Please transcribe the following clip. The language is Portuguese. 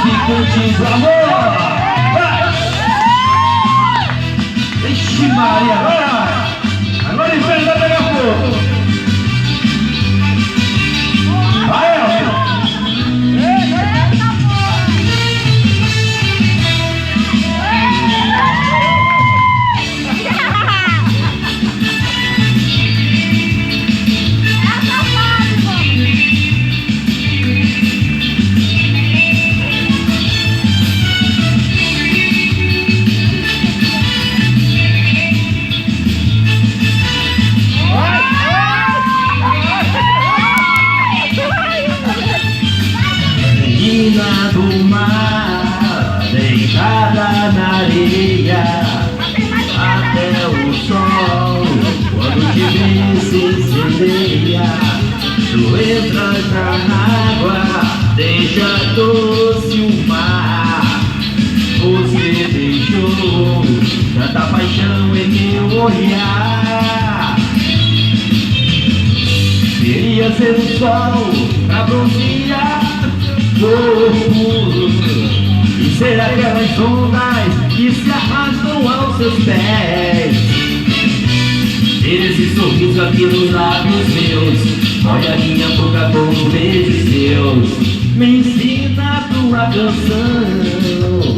que contigo, amor. Vai! Ixi Maria, vai! Agora o inferno vai pegar fogo. Vai, Elton! Menina do mar, deitada na areia, até o sol, quando te vê se incendeia. Tu entras na água, deixa doce o mar. Você deixou tanta paixão em meu olhar. Queria ser o sol pra bronzear corpo e ser aquelas ondas que se arrastam aos seus pés. Ter esse sorriso aqui nos lábios meus, olha minha boca com um beijo seus. Me ensina a tua canção.